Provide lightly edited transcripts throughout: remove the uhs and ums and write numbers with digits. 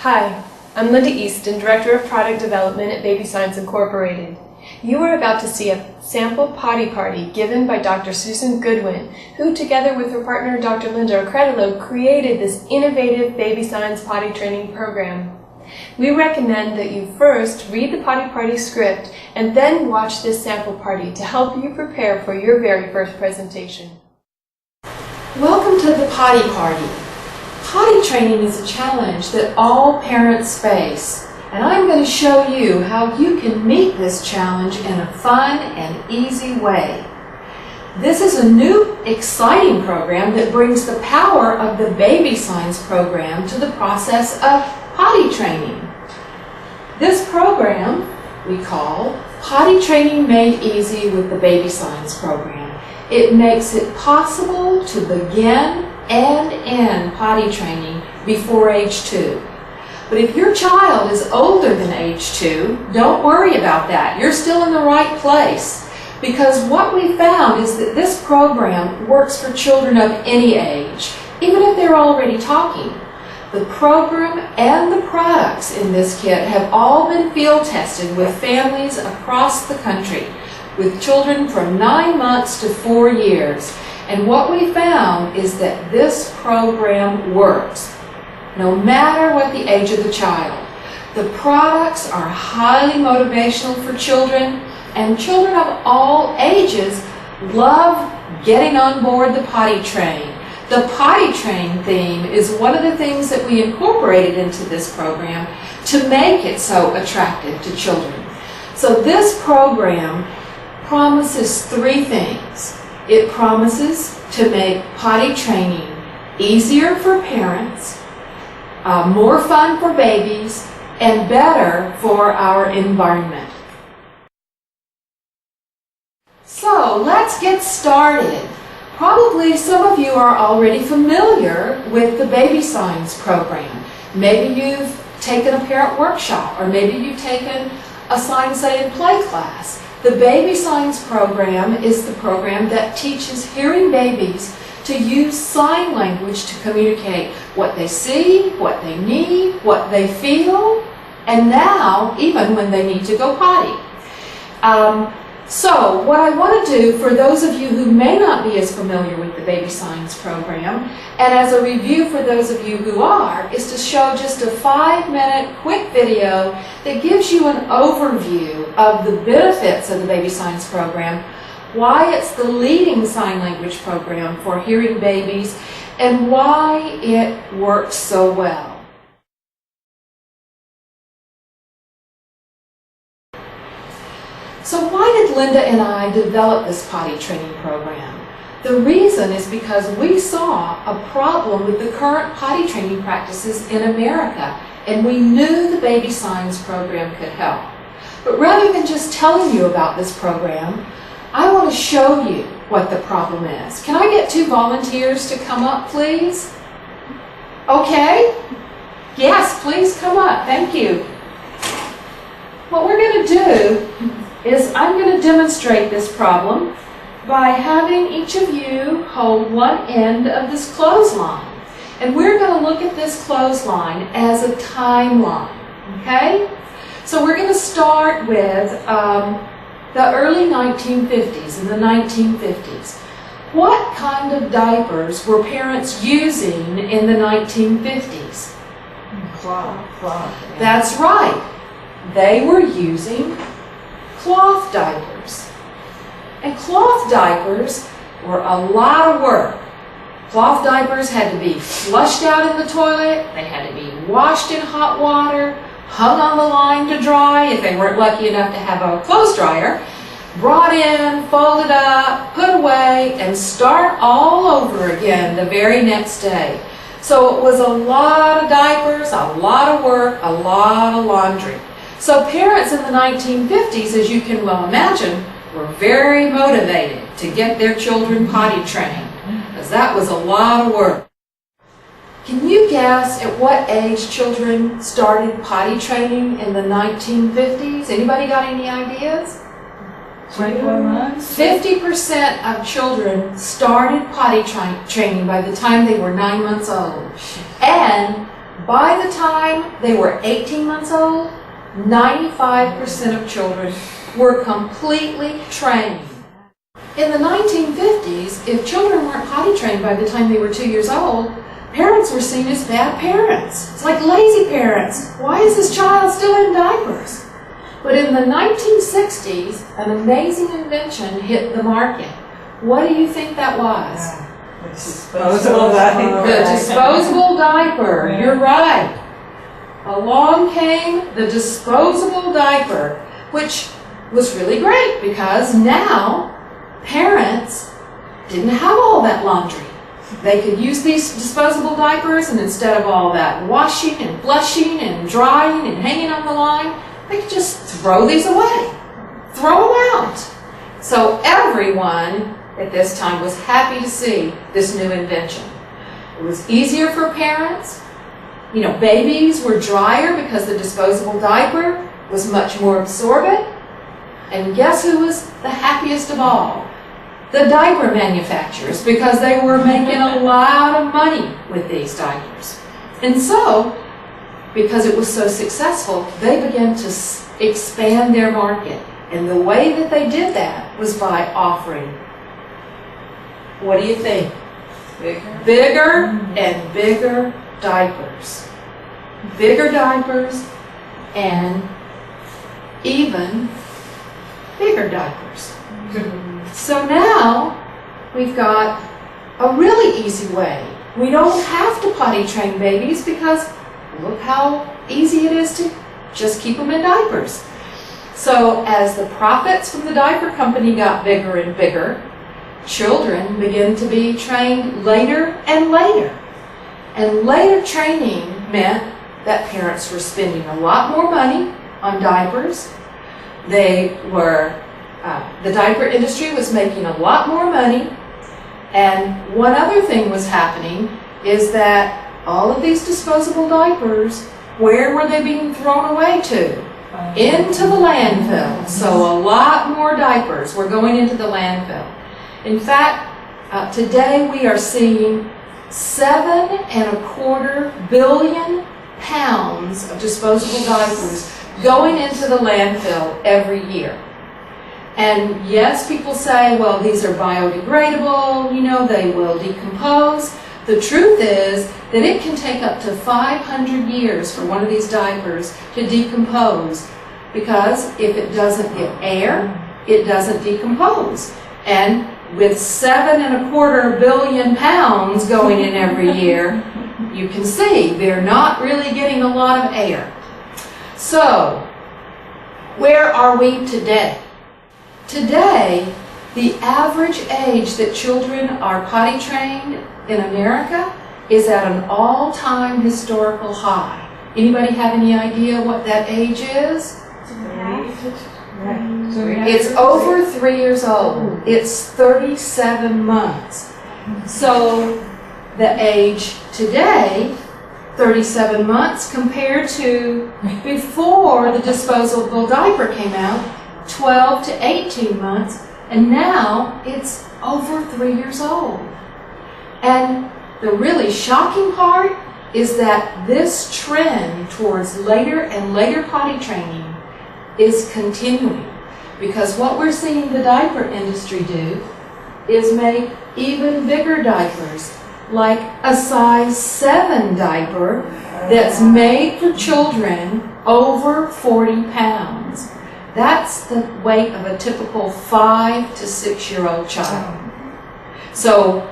Hi, I'm Linda Easton, Director of Product Development at Baby Science Incorporated. You are about to see a sample potty party given by Dr. Susan Goodwin, who together with her partner Dr. Linda Ocredolo created this innovative baby science potty training program. We recommend that you first read the potty party script and then watch this sample party to help you prepare for your very first presentation. Welcome to the potty party. Potty training is a challenge that all parents face, and I'm going to show you how you can meet this challenge in a fun and easy way. This is a new, exciting program that brings the power of the baby science program to the process of potty training. This program we call Potty Training Made Easy with the Baby Science Program. It makes it possible to begin and end potty training before age 2. But if your child is older than age 2, don't worry about that. You're still in the right place, because what we found is that this program works for children of any age, even if they're already talking. The program and the products in this kit have all been field tested with families across the country, with children from 9 months to 4 years. And what we found is that this program works, no matter what the age of the child. The products are highly motivational for children, and children of all ages love getting on board the potty train. The potty train theme is one of the things that we incorporated into this program to make it so attractive to children. So this program promises 3 things. It promises to make potty training easier for parents, more fun for babies, and better for our environment. So let's get started. Probably some of you are already familiar with the Baby Science program. Maybe you've taken a parent workshop, or maybe you've taken a Sign, Say, and Play class. The Baby Science program is the program that teaches hearing babies to use sign language to communicate what they see, what they need, what they feel, and now even when they need to go potty. So what I want to do for those of you who may not be as familiar with the Baby Science program, and as a review for those of you who are, is to show just a 5-minute quick video that gives you an overview of the benefits of the Baby Science program, why it's the leading sign language program for hearing babies, and why it works so well. So why did Linda and I develop this potty training program? The reason is because we saw a problem with the current potty training practices in America, and we knew the Baby Science program could help. But rather than just telling you about this program, I want to show you what the problem is. Can I get 2 volunteers to come up, please? Okay? Yes, please come up. Thank you. What we're going to do is I'm going to demonstrate this problem by having each of you hold one end of this clothesline. And we're going to look at this clothesline as a timeline, okay? So we're going to start with the early 1950s, in the 1950s. What kind of diapers were parents using in the 1950s? Cloth. That's right. They were using cloth diapers. And cloth diapers were a lot of work. Cloth diapers had to be flushed out in the toilet, they had to be washed in hot water, hung on the line to dry if they weren't lucky enough to have a clothes dryer, brought in, folded up, put away, and start all over again the very next day. So it was a lot of diapers, a lot of work, a lot of laundry. So parents in the 1950s, as you can well imagine, were very motivated to get their children potty trained, because that was a lot of work. Can you guess at what age children started potty training in the 1950s? Anybody got any ideas? 21 months? 50% of children started potty training by the time they were 9 months old. And by the time they were 18 months old, 95% of children were completely trained. In the 1950s, if children weren't potty trained by the time they were 2 years old, parents were seen as bad parents. It's like lazy parents. Why is this child still in diapers? But in the 1960s, an amazing invention hit the market. What do you think that was? Disposable diaper. The disposable diaper. You're right. Along came the disposable diaper, which was really great because now parents didn't have all that laundry. They could use these disposable diapers, and instead of all that washing and flushing and drying and hanging on the line, they could just throw these away. Throw them out. So everyone at this time was happy to see this new invention. It was easier for parents. You know, babies were drier because the disposable diaper was much more absorbent. And guess who was the happiest of all? The diaper manufacturers, because they were making a lot of money with these diapers. And so, because it was so successful, they began to expand their market. And the way that they did that was by offering, what do you think? Bigger and bigger diapers. Bigger diapers and even bigger diapers. So now we've got a really easy way. We don't have to potty train babies because look how easy it is to just keep them in diapers. So as the profits from the diaper company got bigger and bigger, children began to be trained later and later. And later training meant that parents were spending a lot more money on diapers. The diaper industry was making a lot more money. And one other thing was happening is that all of these disposable diapers, where were they being thrown away to? Into the landfill. So a lot more diapers were going into the landfill. In fact, today we are seeing 7.25 billion pounds of disposable diapers going into the landfill every year. And yes, people say, well, these are biodegradable, you know, they will decompose. The truth is that it can take up to 500 years for one of these diapers to decompose, because if it doesn't get air, it doesn't decompose. And with 7.25 billion pounds going in every year, you can see they're not really getting a lot of air. So, where are we today? Today, the average age that children are potty trained in America is at an all-time historical high. Anybody have any idea what that age is? It's over 3 years old. It's 37 months. So the age today, 37 months, compared to before the disposable diaper came out, 12 to 18 months, and now it's over 3 years old. And the really shocking part is that this trend towards later and later potty training is continuing, because what we're seeing the diaper industry do is make even bigger diapers, like a size 7 diaper that's made for children over 40 pounds. That's the weight of a typical 5 to 6 year old child. So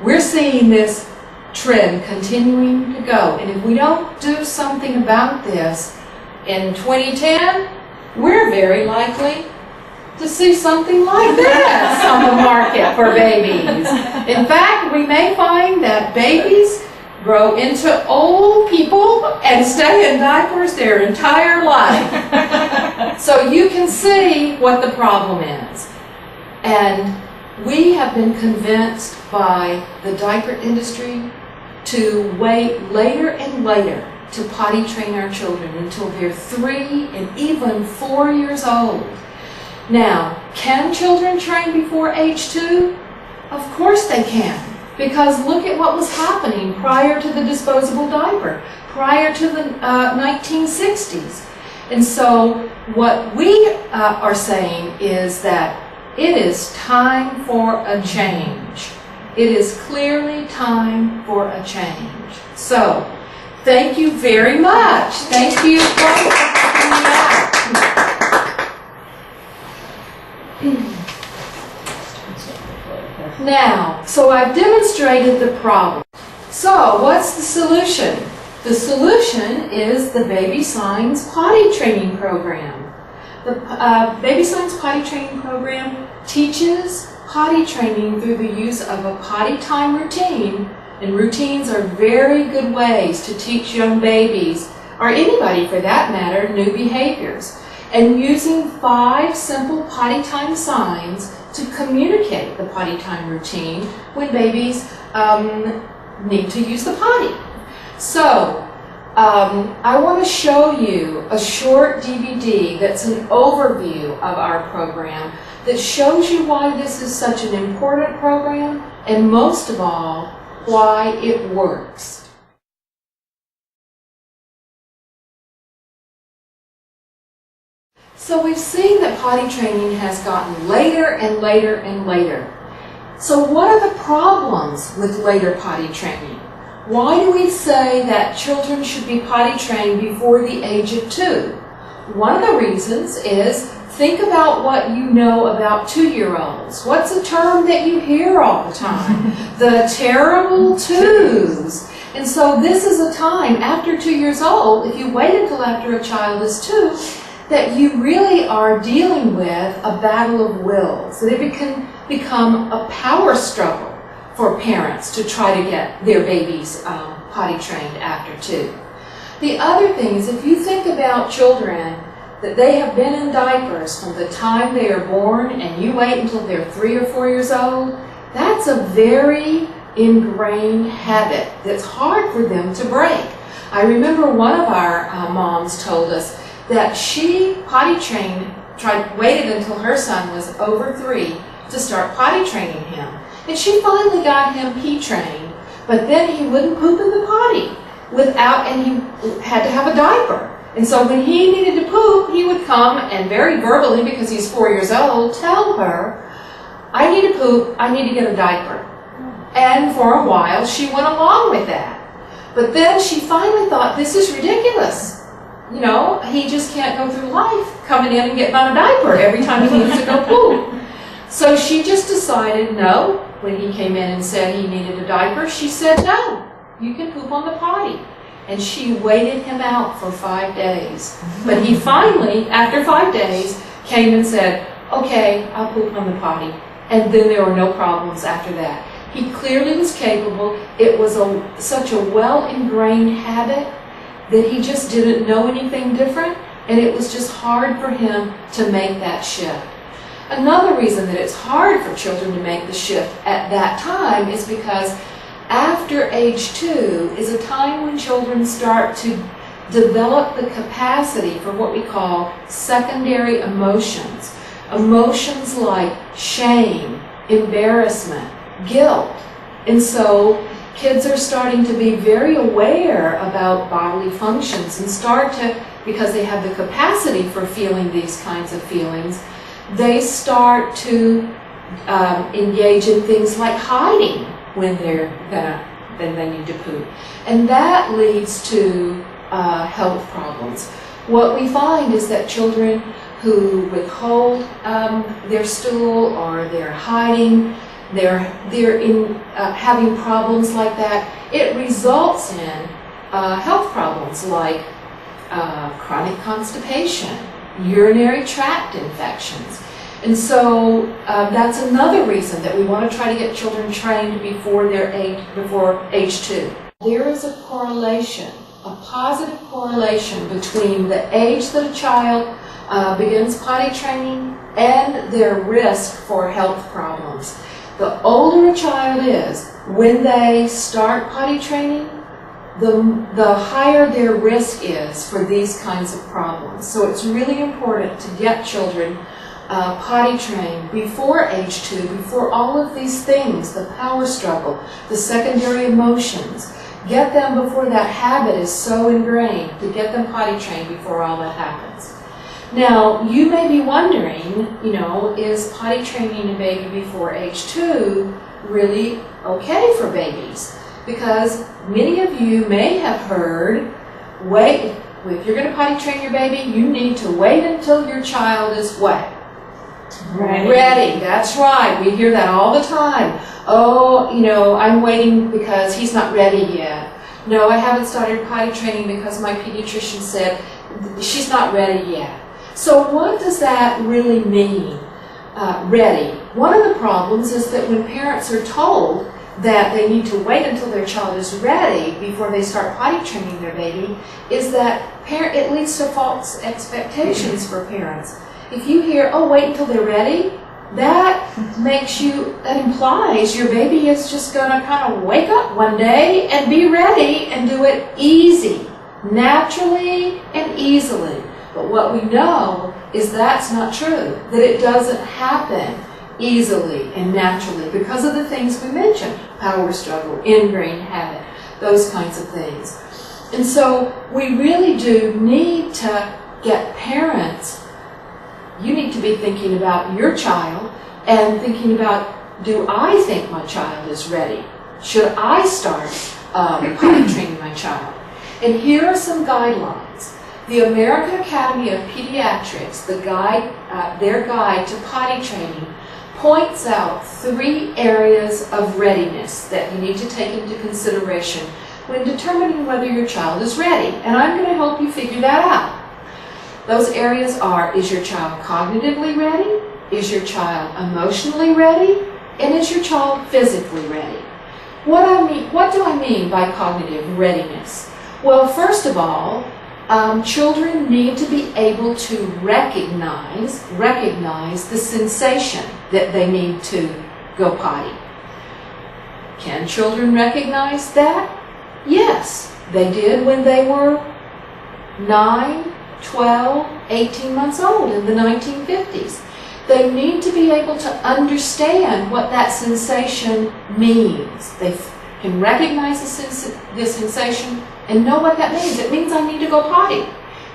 we're seeing this trend continuing to go. And if we don't do something about this in 2010, we're very likely to see something like this on the market for babies. In fact, we may find that babies grow into old people and stay in diapers their entire life. So you can see what the problem is. And we have been convinced by the diaper industry to wait later and later to potty train our children until they're 3 and even 4 years old. Now, can children train before age 2? Of course they can, because look at what was happening prior to the disposable diaper. prior to the 1960s. And so what we are saying is that it is time for a change. It is clearly time for a change. So, thank you very much. Thank you for coming back. Now, so I've demonstrated the problem. So, what's the solution? The solution is the Baby Signs Potty Training Program. The Baby Signs Potty Training Program teaches potty training through the use of a potty time routine, and routines are very good ways to teach young babies, or anybody for that matter, new behaviors, and using 5 simple potty time signs to communicate the potty time routine when babies need to use the potty. So, I want to show you a short DVD that's an overview of our program that shows you why this is such an important program, and most of all, why it works. So we've seen that potty training has gotten later and later and later. So what are the problems with later potty training? Why do we say that children should be potty trained before the age of 2? One of the reasons is, think about what you know about 2-year-olds. What's a term that you hear all the time? The terrible twos. And so this is a time after 2 years old, if you wait until after a child is 2, that you really are dealing with a battle of wills. That it can become a power struggle for parents to try to get their babies potty trained after 2. The other thing is, if you think about children that they have been in diapers from the time they are born and you wait until they're 3 or 4 years old, that's a very ingrained habit that's hard for them to break. I remember one of our moms told us that she potty trained, waited until her son was over 3 to start potty training him. And she finally got him pee trained, but then he wouldn't poop in the potty and he had to have a diaper. And so when he needed to poop, he would come and very verbally, because he's 4 years old, tell her, I need to poop, I need to get a diaper. And for a while, she went along with that. But then she finally thought, this is ridiculous. You know, he just can't go through life coming in and getting on a diaper every time he needs to go poop. So she just decided, no, when he came in and said he needed a diaper, she said, no, you can poop on the potty. And she waited him out for 5 days. But he finally, after 5 days, came and said, okay, I'll poop on the potty. And then there were no problems after that. He clearly was capable. It was such a well-ingrained habit that he just didn't know anything different, and it was just hard for him to make that shift. Another reason that it's hard for children to make the shift at that time is because after age 2 is a time when children start to develop the capacity for what we call secondary emotions. Emotions like shame, embarrassment, guilt. And so kids are starting to be very aware about bodily functions and start to, because they have the capacity for feeling these kinds of feelings, they start to engage in things like hiding when they need to poop. And that leads to health problems. What we find is that children who withhold their stool, or they're hiding, they're having problems like that, it results in health problems like chronic constipation, urinary tract infections. And so that's another reason that we want to try to get children trained before age 2. There is a correlation, a positive correlation between the age that a child begins potty training and their risk for health problems. The older a child is, when they start potty training, the higher their risk is for these kinds of problems. So it's really important to get children potty trained before age 2, before all of these things, the power struggle, the secondary emotions, Get them before that habit is so ingrained, to get them potty trained before all that happens. Now, you may be wondering, is potty training a baby before age 2 really okay for babies? Because many of you may have heard, if you're going to potty train your baby, you need to wait until your child is what? Ready. That's right. We hear that all the time. Oh, I'm waiting because he's not ready yet. No, I haven't started potty training because my pediatrician said she's not ready yet. So what does that really mean, ready? One of the problems is that when parents are told that they need to wait until their child is ready before they start potty training their baby, is that it leads to false expectations for parents. If you hear, oh, wait until they're ready, that implies your baby is just going to kind of wake up one day and be ready and do it easy, naturally and easily. But what we know is that's not true, that it doesn't happen easily and naturally because of the things we mentioned, power struggle, ingrained habit, those kinds of things. And so we really do need to get parents, you need to be thinking about your child and thinking about, do I think my child is ready? Should I start potty training my child? And here are some guidelines. The American Academy of Pediatrics, their guide to potty training, points out 3 areas of readiness that you need to take into consideration when determining whether your child is ready. And I'm going to help you figure that out. Those areas are, is your child cognitively ready? Is your child emotionally ready? And is your child physically ready? What do I mean by cognitive readiness? Well, first of all, children need to be able to recognize the sensation that they need to go potty. Can children recognize that? Yes, they did when they were 9, 12, 18 months old in the 1950s. They need to be able to understand what that sensation means. They can recognize the sensation and know what that means. It means I need to go potty.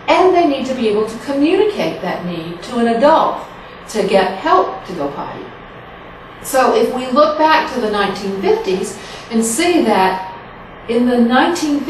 And they need to be able to communicate that need to an adult to get help to go potty. So if we look back to the 1950s and see that in the 1950s,